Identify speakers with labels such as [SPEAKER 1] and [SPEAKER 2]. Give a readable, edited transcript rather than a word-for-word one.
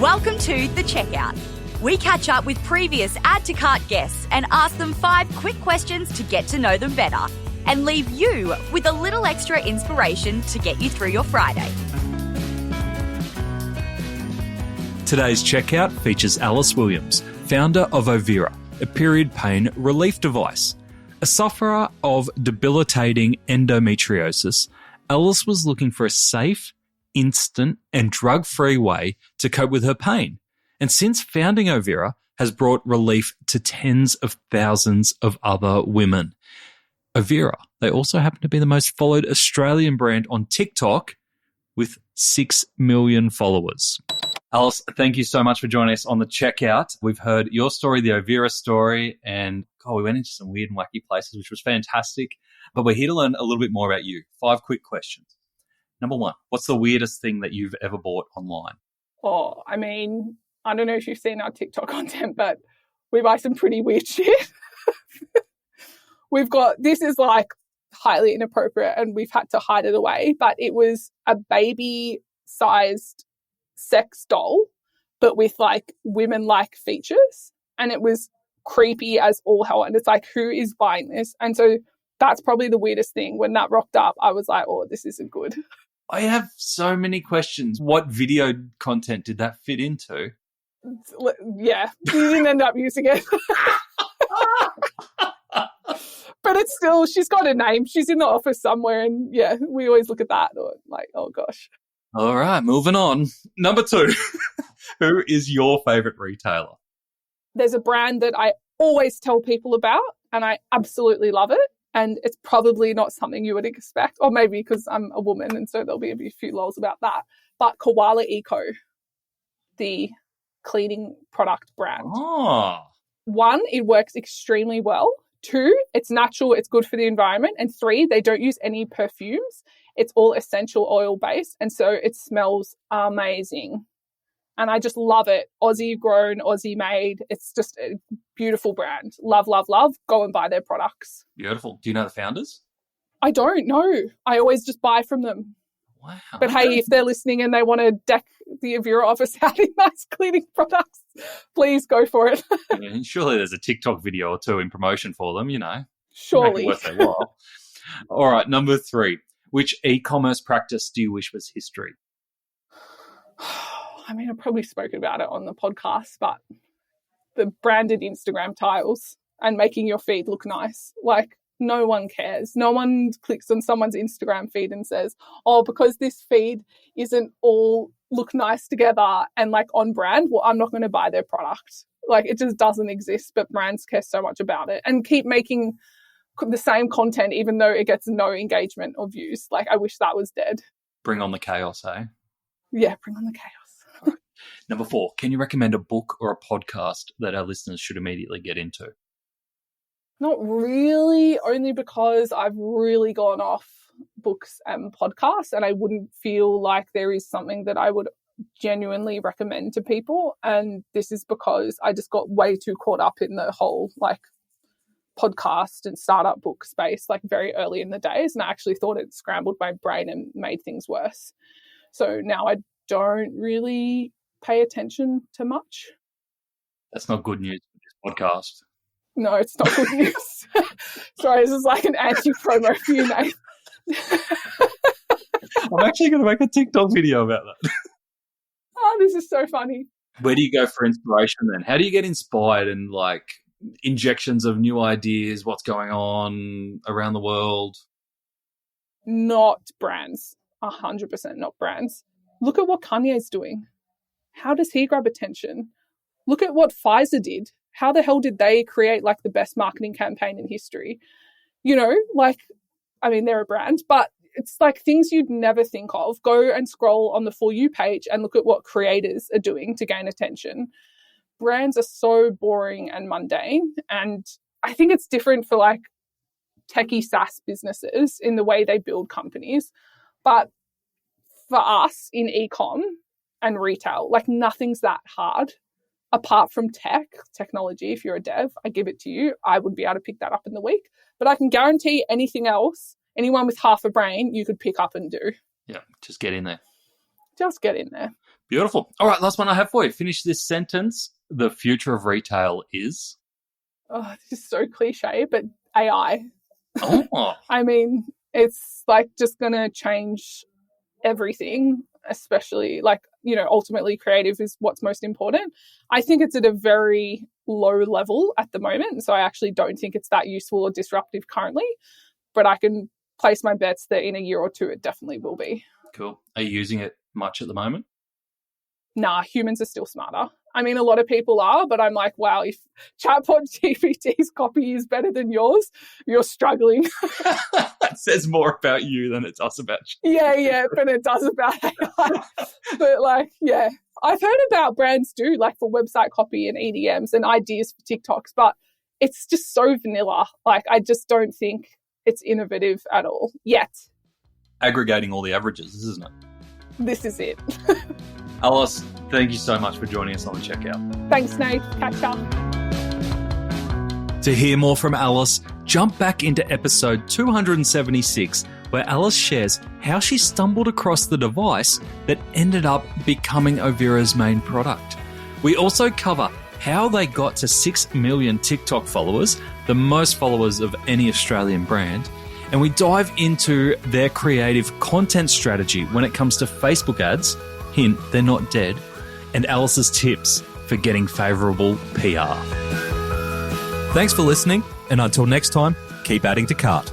[SPEAKER 1] Welcome to The Checkout. We catch up with previous Add to Cart guests and ask them 5 quick questions to get to know them better and leave you with a little extra inspiration to get you through your Friday.
[SPEAKER 2] Today's checkout features Alice Williams, founder of Ovira, a period pain relief device. A sufferer of debilitating endometriosis, Alice was looking for a safe, instant and drug-free way to cope with her pain. And since founding Ovira, has brought relief to tens of thousands of other women. Ovira, they also happen to be the most followed Australian brand on TikTok with 6 million followers. Alice, thank you so much for joining us on The Checkout. We've heard your story, the Ovira story, and we went into some weird and wacky places, which was fantastic. But we're here to learn a little bit more about you. 5 quick questions. Number 1, what's the weirdest thing that you've ever bought online?
[SPEAKER 3] Oh, I mean, I don't know if you've seen our TikTok content, but we buy some pretty weird shit. This is like highly inappropriate and we've had to hide it away, but it was a baby-sized sex doll, but with like women-like features. And it was creepy as all hell. And it's like, who is buying this? And so that's probably the weirdest thing. When that rocked up, I was like, oh, this isn't good.
[SPEAKER 2] I have so many questions. What video content did that fit into?
[SPEAKER 3] Yeah, we didn't end up using it. But it's still, she's got a name. She's in the office somewhere. And yeah, we always look at that or like, oh gosh.
[SPEAKER 2] All right, moving on. Number 2, who is your favourite retailer?
[SPEAKER 3] There's a brand that I always tell people about and I absolutely love it. And it's probably not something you would expect, or maybe because I'm a woman and so there'll be a few lols about that. But Koala Eco, the cleaning product brand.
[SPEAKER 2] Oh.
[SPEAKER 3] 1, it works extremely well. 2, it's natural, it's good for the environment. And 3, they don't use any perfumes. It's all essential oil based. And so it smells amazing. And I just love it. Aussie grown, Aussie made. It's just a beautiful brand. Love, love, love. Go and buy their products.
[SPEAKER 2] Beautiful. Do you know the founders?
[SPEAKER 3] I don't know. I always just buy from them.
[SPEAKER 2] Wow.
[SPEAKER 3] But hey, if they're listening and they want to deck the Ovira office out in nice cleaning products, please go for it.
[SPEAKER 2] Yeah, surely there's a TikTok video or 2 in promotion for them, you know.
[SPEAKER 3] Surely.
[SPEAKER 2] Worth their while. All right, number 3. Which e-commerce practice do you wish was history?
[SPEAKER 3] I mean, I've probably spoken about it on the podcast, but the branded Instagram tiles and making your feed look nice. Like, no one cares. No one clicks on someone's Instagram feed and says, oh, because this feed isn't all look nice together and like on brand, well, I'm not going to buy their product. Like, it just doesn't exist, but brands care so much about it and keep making the same content even though it gets no engagement or views. Like, I wish that was dead.
[SPEAKER 2] Bring on the chaos, eh?
[SPEAKER 3] Yeah, bring on the chaos.
[SPEAKER 2] Number 4, can you recommend a book or a podcast that our listeners should immediately get into?
[SPEAKER 3] Not really, only because I've really gone off books and podcasts and I wouldn't feel like there is something that I would genuinely recommend to people. And this is because I just got way too caught up in the whole like podcast and startup book space like very early in the days. And I actually thought it scrambled my brain and made things worse. So now I don't really pay attention to much.
[SPEAKER 2] That's not good news for this podcast.
[SPEAKER 3] No, it's not good news. Sorry, this is like an anti-promo for you, mate.
[SPEAKER 2] I'm actually going to make a TikTok video about that.
[SPEAKER 3] Oh, this is so funny.
[SPEAKER 2] Where do you go for inspiration then? How do you get inspired and like injections of new ideas, what's going on around the world?
[SPEAKER 3] Not brands. 100% not brands. Look at what Kanye's doing. How does he grab attention? Look at what Pfizer did. How the hell did they create like the best marketing campaign in history? You know, like, I mean, they're a brand, but it's like things you'd never think of. Go and scroll on the For You page and look at what creators are doing to gain attention. Brands are so boring and mundane. And I think it's different for like techie SaaS businesses in the way they build companies. But for us in e-com and retail, like nothing's that hard. Apart from technology, if you're a dev, I give it to you. I would be able to pick that up in the week. But I can guarantee anything else, anyone with half a brain, you could pick up and do.
[SPEAKER 2] Yeah, just get in there.
[SPEAKER 3] Just get in there.
[SPEAKER 2] Beautiful. All right, last one I have for you. Finish this sentence. The future of retail is?
[SPEAKER 3] Oh, this is so cliche, but AI.
[SPEAKER 2] Oh.
[SPEAKER 3] I mean, it's like just going to change everything, especially like, ultimately creative is what's most important. I think it's at a very low level at the moment. So I actually don't think it's that useful or disruptive currently, but I can place my bets that in a year or two, it definitely will be.
[SPEAKER 2] Cool. Are you using it much at the moment?
[SPEAKER 3] Nah, humans are still smarter. I mean, a lot of people are, but I'm like, wow, if chatbot GPT's copy is better than yours, you're struggling.
[SPEAKER 2] It says more about you than it does about you.
[SPEAKER 3] Yeah, but it does about AI. But like, yeah, I've heard about brands do like for website copy and EDMs and ideas for TikToks, but it's just so vanilla. Like, I just don't think it's innovative at all yet.
[SPEAKER 2] Aggregating all the averages, isn't it?
[SPEAKER 3] This is it.
[SPEAKER 2] Alice, thank you so much for joining us on the checkout.
[SPEAKER 3] Thanks, Nate. Catch up.
[SPEAKER 2] To hear more from Alice, jump back into episode 276, where Alice shares how she stumbled across the device that ended up becoming Ovira's main product. We also cover how they got to 6 million TikTok followers, the most followers of any Australian brand, and we dive into their creative content strategy when it comes to Facebook ads. Hint, they're not dead. And Alice's tips for getting favourable PR. Thanks for listening, and until next time, keep adding to cart.